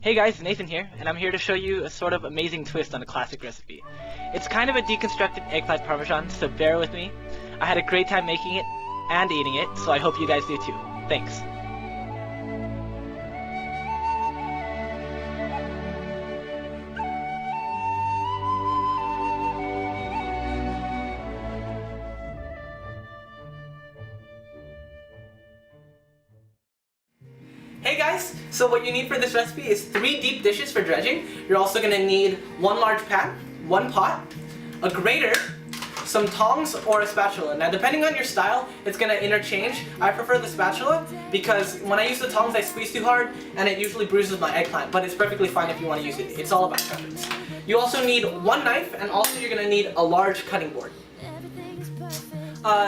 Hey guys, Nathan here, and I'm here to show you a sort of amazing twist on a classic recipe. It's kind of a deconstructed eggplant parmesan, so bear with me. I had a great time making it and eating it, so I hope you guys do too. Thanks. Hey guys, so what you need for this recipe is 3 deep dishes for dredging. You're also going to need 1 large pan, 1 pot, a grater, some tongs, or a spatula. Now depending on your style, it's going to interchange. I prefer the spatula because when I use the tongs I squeeze too hard and it usually bruises my eggplant, but it's perfectly fine if you want to use it. It's all about preference. You also need 1 knife, and also you're going to need a large cutting board.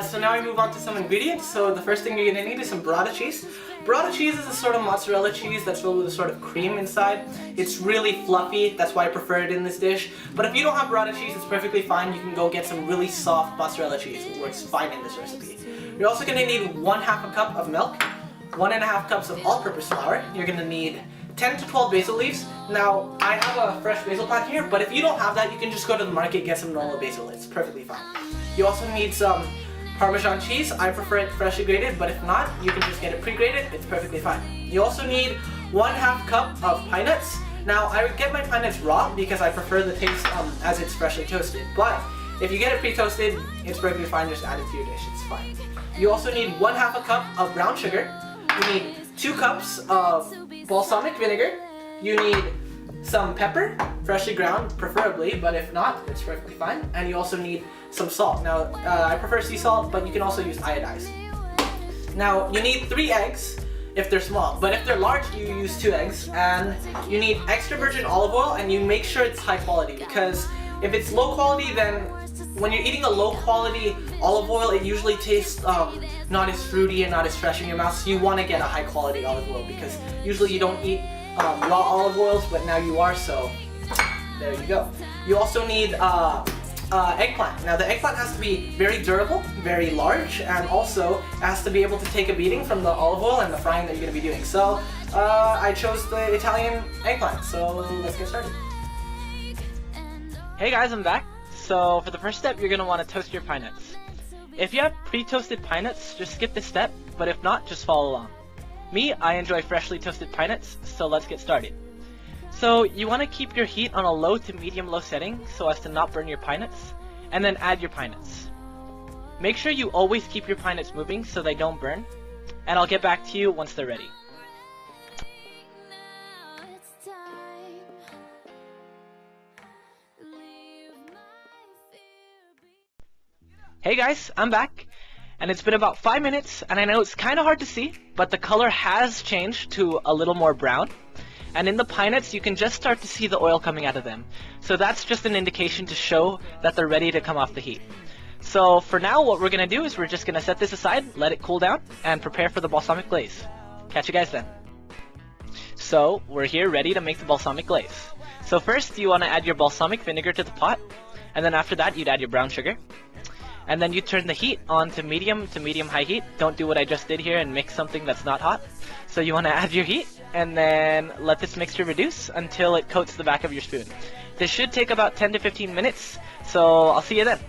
So now we move on to some ingredients. So the first thing you're going to need is some burrata cheese. Burrata cheese is a sort of mozzarella cheese that's filled with a sort of cream inside. It's really fluffy, that's why I prefer it in this dish. But if you don't have burrata cheese, it's perfectly fine. You can go get some really soft mozzarella cheese. It works fine in this recipe. You're also going to need 1/2 cup of milk, 1.5 cups of all-purpose flour. You're going to need 10 to 12 basil leaves. Now, I have a fresh basil plant here, but if you don't have that, you can just go to the market and get some normal basil. It's perfectly fine. You also need some Parmesan cheese. I prefer it freshly grated, but if not, you can just get it pre-grated. It's perfectly fine. You also need 1/2 cup of pine nuts. Now, I would get my pine nuts raw because I prefer the taste as it's freshly toasted. But if you get it pre-toasted, it's perfectly fine. Just add it to your dish. It's fine. You also need 1/2 cup of brown sugar. You need 2 cups of balsamic vinegar. You need some pepper, freshly ground preferably, but if not, it's perfectly fine. And you also need some salt. Now, I prefer sea salt, but you can also use iodized. Now, you need 3 eggs if they're small, but if they're large, you use 2 eggs. And you need extra virgin olive oil, and you make sure it's high quality, because if it's low quality, then when you're eating a low quality olive oil, it usually tastes not as fruity and not as fresh in your mouth, so you want to get a high quality olive oil, because usually you don't eat raw olive oils, but now you are, so there you go. You also need eggplant. Now the eggplant has to be very durable, very large, and also has to be able to take a beating from the olive oil and the frying that you're going to be doing. So I chose the Italian eggplant, so let's get started. Hey guys, I'm back. So for the first step, you're going to want to toast your pine nuts. If you have pre-toasted pine nuts, just skip this step, but if not, just follow along. Me, I enjoy freshly toasted pine nuts, so let's get started. So you want to keep your heat on a low to medium-low setting so as to not burn your pine nuts, and then add your pine nuts. Make sure you always keep your pine nuts moving so they don't burn, and I'll get back to you once they're ready. Hey guys, I'm back, and it's been about 5 minutes, and I know it's kind of hard to see, but the color has changed to a little more brown. And in the pine nuts, you can just start to see the oil coming out of them. So that's just an indication to show that they're ready to come off the heat. So for now, what we're going to do is we're just going to set this aside, let it cool down, and prepare for the balsamic glaze. Catch you guys then. So we're here ready to make the balsamic glaze. So first, you want to add your balsamic vinegar to the pot, and then after that, you'd add your brown sugar. And then you turn the heat on to medium high heat. Don't do what I just did here and mix something that's not hot. So you want to add your heat and then let this mixture reduce until it coats the back of your spoon. This should take about 10 to 15 minutes, so I'll see you then.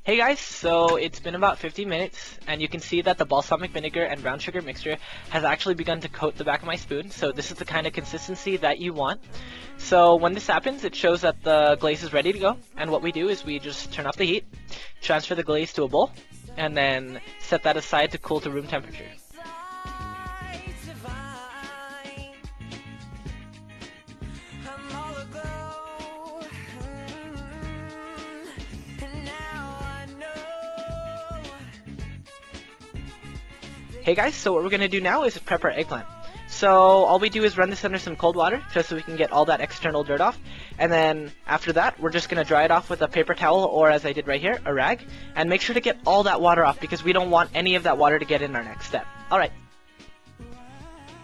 Hey guys, so it's been about 15 minutes, and you can see that the balsamic vinegar and brown sugar mixture has actually begun to coat the back of my spoon, so this is the kind of consistency that you want. So when this happens, it shows that the glaze is ready to go, and what we do is we just turn off the heat, transfer the glaze to a bowl, and then set that aside to cool to room temperature. Hey guys, so what we're going to do now is prep our eggplant. So all we do is run this under some cold water just so we can get all that external dirt off. And then after that, we're just going to dry it off with a paper towel, or as I did right here, a rag. And make sure to get all that water off because we don't want any of that water to get in our next step. Alright.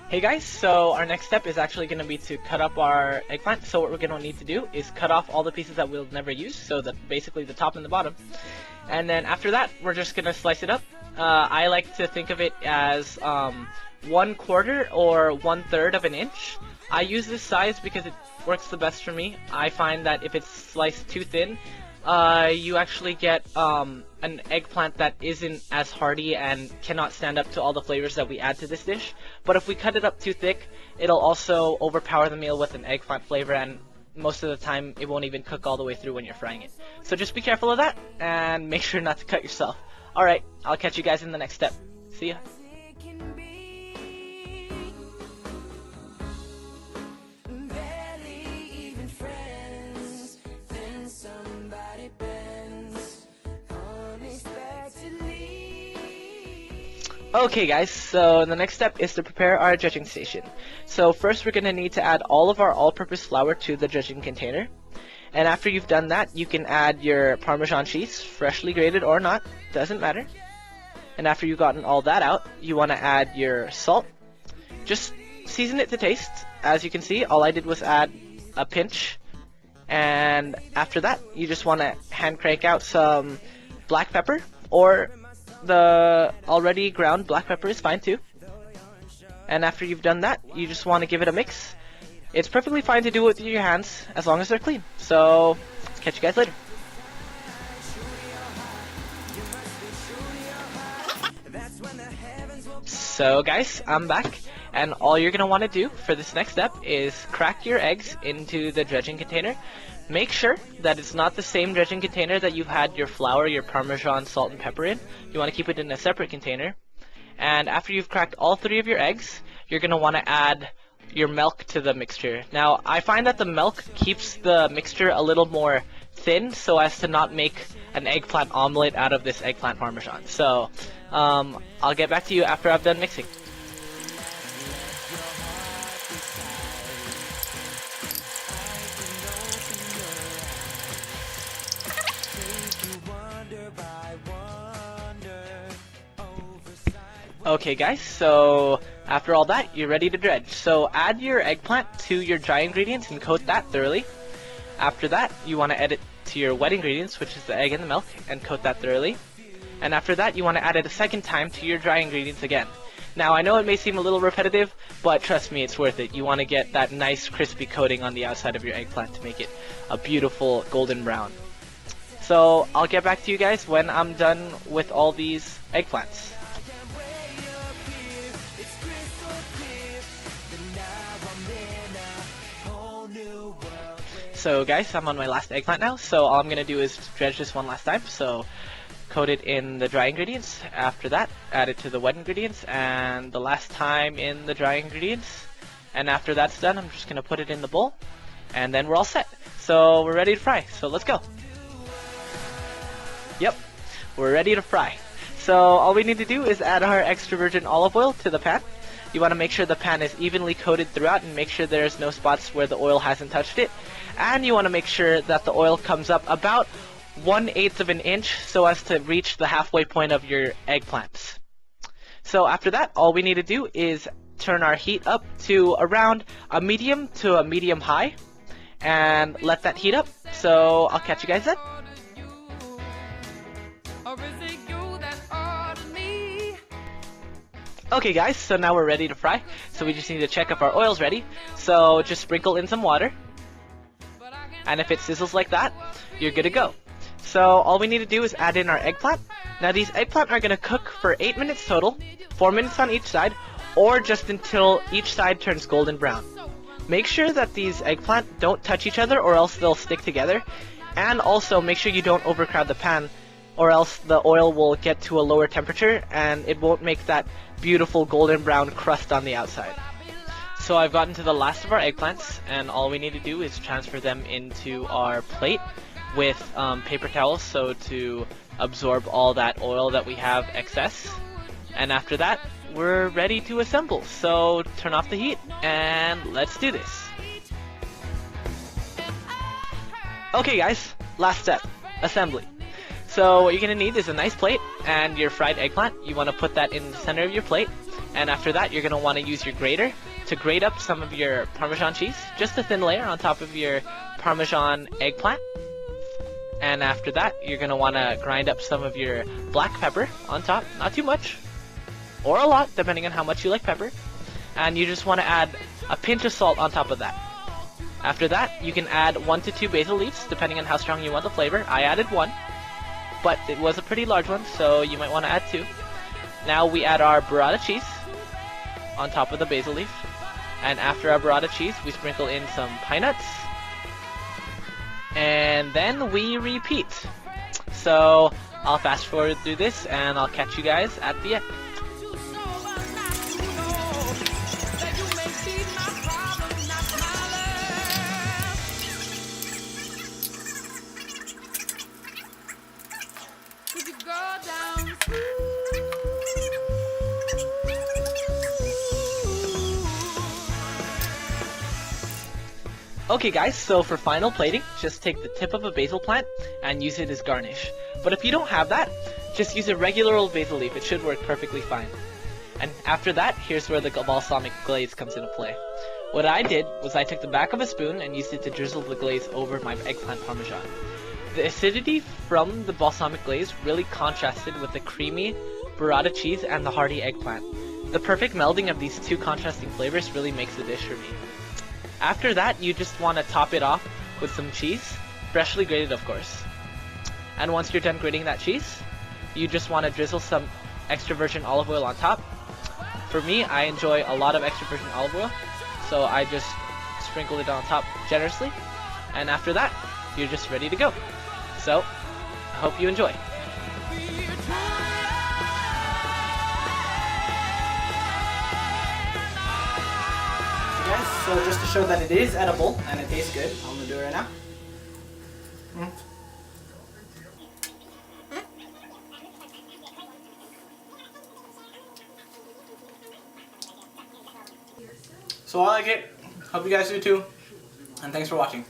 Hey guys, so our next step is actually going to be to cut up our eggplant. So what we're going to need to do is cut off all the pieces that we'll never use, so basically the top and the bottom. And then after that, we're just gonna slice it up. I like to think of it as 1/4 or 1/3 of an inch. I use this size because it works the best for me. I find that if it's sliced too thin, you actually get an eggplant that isn't as hearty and cannot stand up to all the flavors that we add to this dish. But if we cut it up too thick, it'll also overpower the meal with an eggplant flavor, and most of the time it won't even cook all the way through when you're frying it. So just be careful of that and make sure not to cut yourself. Alright, I'll catch you guys in the next step. See ya. Okay guys, so the next step is to prepare our judging station. So first we're going to need to add all of our all-purpose flour to the judging container. And after you've done that, you can add your Parmesan cheese, freshly grated or not, doesn't matter. And after you've gotten all that out, you want to add your salt. Just season it to taste. As you can see, all I did was add a pinch. And after that, you just want to hand crank out some black pepper, or the already ground black pepper is fine too. And after you've done that, you just want to give it a mix. It's perfectly fine to do it with your hands as long as they're clean. So, catch you guys later. So guys, I'm back, and all you're going to want to do for this next step is crack your eggs into the dredging container. Make sure that it's not the same dredging container that you've had your flour, your Parmesan, salt, and pepper in. You want to keep it in a separate container. And after you've cracked all 3 of your eggs, you're going to want to add your milk to the mixture. Now, I find that the milk keeps the mixture a little more thin so as to not make an eggplant omelet out of this eggplant Parmesan. So, I'll get back to you after I've done mixing. Okay guys, so after all that, you're ready to dredge. So add your eggplant to your dry ingredients and coat that thoroughly. After that, you want to add it to your wet ingredients, which is the egg and the milk, and coat that thoroughly. And after that, you want to add it a second time to your dry ingredients again. Now, I know it may seem a little repetitive, but trust me, it's worth it. You want to get that nice crispy coating on the outside of your eggplant to make it a beautiful golden brown. So I'll get back to you guys when I'm done with all these eggplants. So guys, I'm on my last eggplant now, so all I'm going to do is dredge this one last time. So coat it in the dry ingredients. After that, add it to the wet ingredients, and the last time in the dry ingredients. And after that's done, I'm just going to put it in the bowl, and then we're all set. So we're ready to fry, so let's go. Yep, we're ready to fry. So all we need to do is add our extra virgin olive oil to the pan. You want to make sure the pan is evenly coated throughout and make sure there's no spots where the oil hasn't touched it. And you want to make sure that the oil comes up about 1/8 of an inch so as to reach the halfway point of your eggplants. So after that, all we need to do is turn our heat up to around a medium to a medium high and let that heat up. So I'll catch you guys then. Okay guys, so now we're ready to fry. So we just need to check if our oil's ready. So just sprinkle in some water. And if it sizzles like that, you're good to go. So all we need to do is add in our eggplant. Now these eggplant are going to cook for 8 minutes total, 4 minutes on each side, or just until each side turns golden brown. Make sure that these eggplant don't touch each other or else they'll stick together. And also make sure you don't overcrowd the pan or else the oil will get to a lower temperature and it won't make that beautiful golden brown crust on the outside. So I've gotten to the last of our eggplants, and all we need to do is transfer them into our plate with paper towels so to absorb all that oil that we have excess. And after that, we're ready to assemble. So turn off the heat and let's do this. Okay guys, last step, assembly. So what you're going to need is a nice plate and your fried eggplant. You want to put that in the center of your plate. And after that, you're going to want to use your grater to grate up some of your Parmesan cheese. Just a thin layer on top of your Parmesan eggplant. And after that, you're going to want to grind up some of your black pepper on top. Not too much, or a lot, depending on how much you like pepper. And you just want to add a pinch of salt on top of that. After that, you can add 1 to 2 basil leaves, depending on how strong you want the flavor. I added 1, but it was a pretty large one, so you might want to add 2. Now we add our burrata cheese on top of the basil leaf. And after our burrata cheese, we sprinkle in some pine nuts. And then we repeat. So I'll fast forward through this and I'll catch you guys at the end. Okay guys, so for final plating, just take the tip of a basil plant and use it as garnish. But if you don't have that, just use a regular old basil leaf, it should work perfectly fine. And after that, here's where the balsamic glaze comes into play. What I did was I took the back of a spoon and used it to drizzle the glaze over my eggplant parmesan. The acidity from the balsamic glaze really contrasted with the creamy burrata cheese and the hearty eggplant. The perfect melding of these two contrasting flavors really makes the dish for me. After that, you just want to top it off with some cheese, freshly grated of course. And once you're done grating that cheese, you just want to drizzle some extra virgin olive oil on top. For me, I enjoy a lot of extra virgin olive oil, so I just sprinkle it on top generously. And after that, you're just ready to go. So, I hope you enjoy. Guys, so just to show that it is edible and it tastes good, I'm gonna do it right now. So I like it. Hope you guys do too. And thanks for watching.